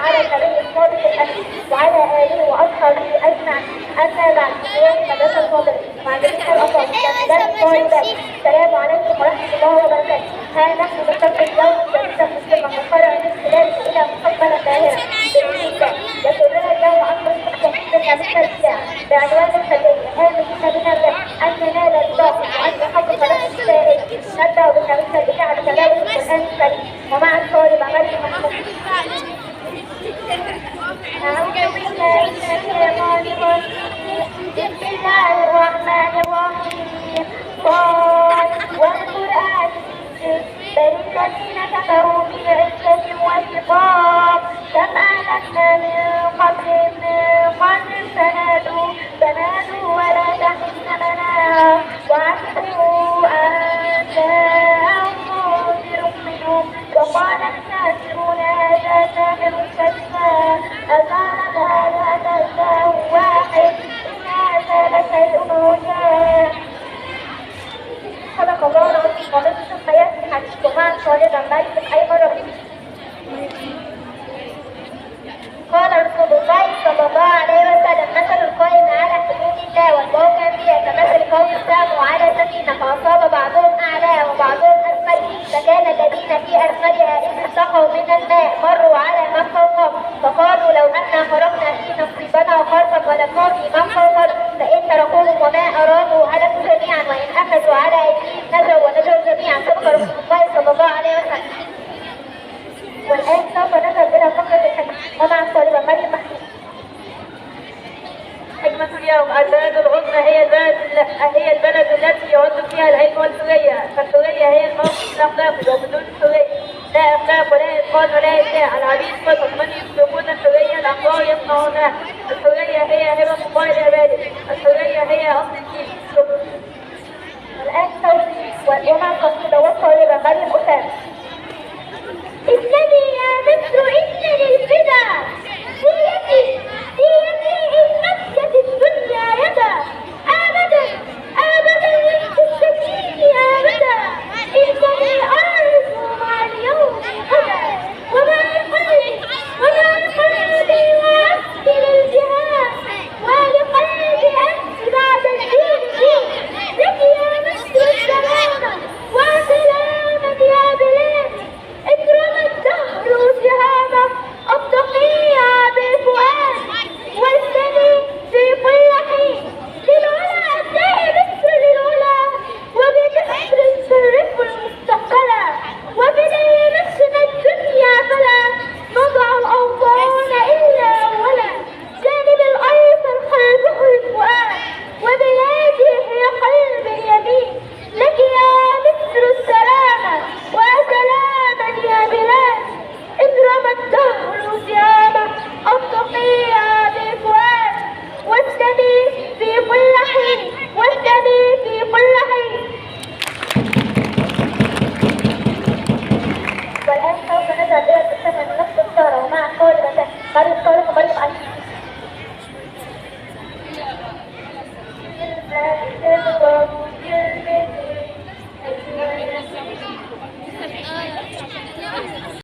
على النبي الصادق الأمين وعلى آله وأصحابه أجمعين. أما بعد، أيها المدرسة الفاضلة معلمين الأفاضل كابتن الطالبات، السلام عليكم ورحمة الله وبركاته. ها نحن نستقبل اليوم جديدة مسلمة مقررة من خلاله إلى مستقبلا باهرا بإذن الله. يسرنا اليوم أن نطلق تحديدا من الإبداع بعنوان الخلية آمنين بنا الله أن ننال الباطل وأن نحقق له السائل. نبدأ بتاريخ الإذاعة بتلاوة القرآن الكريم ومع الطالبة مريم محمود. أعوذ بالله من الشيطان الرجيم. بسم الله الرحمن الرحيم. صاد والقرآن بل الذين كفروا في عزة وشقاق كم أهلكنا من قبلهم من قرن فنادوا ولا تحن مناص وعجبوا أن جاءهم منذر منهم وقال الكافرون هذا ساحر كذاب أفعل هذا إله واحد إن هذا لشيء عجاب. صدق الله العظيم. وقصة الحياة في حديث مع الطالبة مريم أيمن. قال رسول الله صلى الله عليه وسلم مثل القائم على حدود الله والواقع فيها كمثل قوم ساموا على سفينة فأصاب بعضهم أعلاها وبعضهم أسفل فكان الذين في أسفلها إذ استقوا من الماء مروا على من فوقهم فقالوا لو أنا خرجنا في نصيبنا خرفا ولقوا في من فوقنا فإن تركوهم وما أرادوا هلكوا جميعا وإن أخذوا على أيديهم نجوا ونجوا جميعا. صدق رسول الله صلى الله عليه وسلم. والآن سوف نذهب إلى فقرة الحكمة ومع الطالبة مريم محمود. حكمة اليوم: البلد العظمى هي البلد التي يعد فيها العلم والحرية، فالحرية هي الموقف الأخلاقي وبدون الحرية لا أخلاق ولا إتقان ولا إبداع. العبيد فقط من يطلقون الحرية الأحرار يصنعونها. الحرية هي هبة الله لعباده. الحرية هي أصل الدين. والآن سوف ومع القصيدة والطالبة مريم أسامة. إنني يا مصر